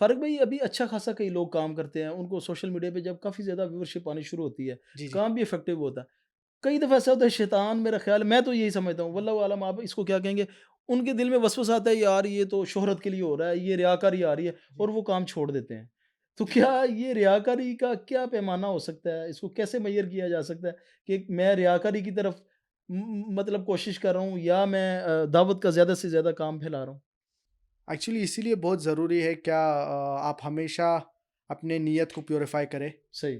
फारूक भाई अभी अच्छा खासा कई लोग काम करते हैं, उनको सोशल मीडिया पे जब काफ़ी ज़्यादा व्यूअरशिप आनी शुरू होती है, जी, जी। काम भी इफ़ेक्टिव होता है। कई दफ़ा ऐसा होता है शैतान मेरा ख़्याल मैं तो यही समझता हूँ वल्लाहु आलम आप इसको क्या कहेंगे, उनके दिल में वसवसा आता है यार ये तो शोहरत के लिए हो रहा है, ये रियाकारी आ रही है जी। और वो काम छोड़ देते हैं। तो क्या ये रियाकारी का क्या पैमाना हो सकता है? इसको कैसे मेज़र किया जा सकता है कि मैं रियाकारी की तरफ मतलब कोशिश कर रहा हूँ या मैं दावत का ज़्यादा से ज़्यादा काम फैला रहा हूँ? एक्चुअली इसीलिए बहुत ज़रूरी है क्या आप हमेशा अपने नीयत को प्यूरिफ़ाई करें। सही।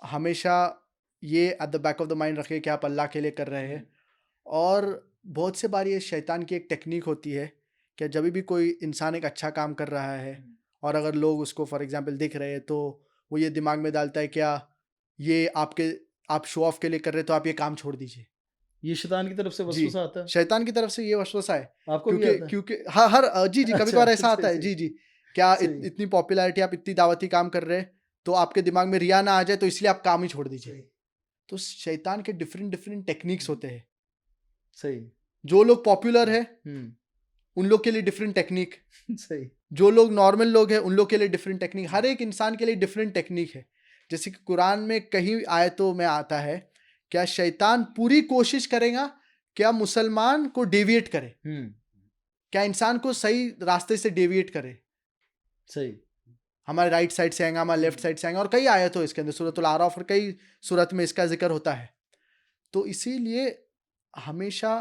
हमेशा ये at the back of the mind रखें कि आप अल्लाह के लिए कर रहे हैं। हुँ, और बहुत से बार ये शैतान की एक टेक्नीक होती है कि जभी भी कोई इंसान एक अच्छा काम कर रहा है हुँ। और अगर लोग उसको फॉर एग्ज़ाम्पल दिख रहे हैं, तो वो ये दिमाग में डालता है क्या ये आपके आप शो ऑफ के लिए कर रहे हैं, तो आप ये काम छोड़ दीजिए। ये शैतान की तरफ से जी, वसवसा आता है? शैतान की तरफ से ये वसवसा है। आपको भी क्योंकि आता है? क्योंकि हाँ, जी, जी, अच्छा, कभी-कभार ऐसा आता सही, है। सही, जी, जी। क्या सही, इतनी पॉपुलैरिटी आप इतनी दावती काम कर रहे हैं, तो आपके दिमाग में रिया ना आ जाए, तो इसलिए आप काम ही छोड़ दीजिए। सही। तो शैतान के डिफरेंट डिफरेंट टेक्निक्स हुँ, होते हैं। सही। जो लोग पॉपुलर हुँ, है, हुँ, उन लोग के लिए डिफरेंट टेक्निक, सही। जो लोग नॉर्मल लोग हैं, उन लोग के लिए डिफरेंट टेक्निक, हर एक इंसान के लिए डिफरेंट टेक्निक है। जैसे कि कुरान में कहीं आयतों में आता है, क्या शैतान पूरी कोशिश करेगा, क्या मुसलमान को डेविएट करे, हुँ, क्या इंसान को सही रास्ते से डेविएट करे। सही। हमारे राइट साइड से आएगा, हमारे लेफ्ट हुँ, साइड से आएगा, और कई आयत हो इसके अंदर, सूरतुल आराफ और कई सूरत में इसका जिक्र होता है। तो इसीलिए हमेशा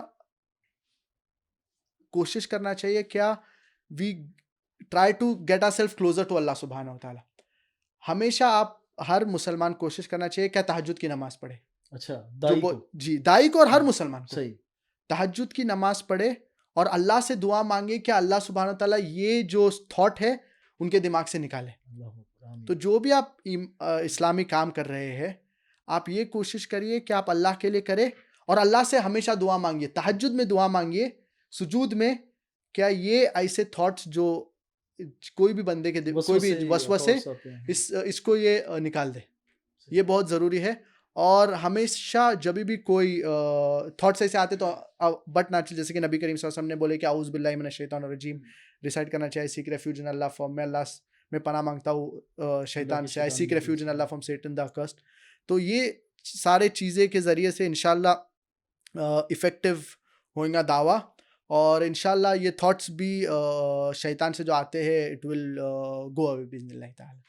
कोशिश करना चाहिए क्या we try to get ourselves closer to Allah सुब्हानहू व तआला। हमेशा आप हर मुसलमान कोशिश करना चाहिए क्या तहज्जुद की नमाज़ पढ़े। अच्छा, जो दाई बो को। जी, दाई को और हर हुँ, मुसलमान को। सही। तहज्जुद की नमाज़ पढ़े और अल्लाह से दुआ माँगे कि अल्लाह सुब्हानहू व तआला ये जो थॉट है, उनके दिमाग से निकाले। अल्लाहू अकबर, तो आमीन। जो भी आप इस्लामी काम कर रहे हैं, आप ये कोशिश करिए कि आप अल्लाह के लिए करें और अल्लाह से हमेशा दुआ माँगिए। तहज्जुद में दुआ माँगिए, सुजूद में, क्या ये ऐसे थॉट्स जो कोई भी बंदे के कोई भी वसवसे वसवसे थॉट्स आते हैं। हुँ, इसको ये निकाल दे। सही। ये बहुत ज़रूरी है। और हमेशा जभी भी कोई थॉट्स ऐसे आते, तो बट ना जैसे कि नबी करीम सल्लल्लाहु अलैहि वसल्लम ने बोले कि आऊज़ बिल्लाहि मिनश शैतानिर रजीम हुँ, रिसाइट करना चाहिए, seek refuge in Allah from, मैं अल्लाह में पनाह मांगता हूँ अल्लाह शैतान के से, आई शैतान सीक मर्जिम रेफ्यूज इन से। अल्लाह फ्रॉम सैटन द अकस्ट। तो ये सारे चीज़ें के ज़रिए से इंशाल्लाह इफ़ेक्टिव होएगा दावा। और इंशाल्लाह ये थॉट्स भी शैतान से जो आते हैं, इट विल गो अवे बिइज़्निल्लाह ताला।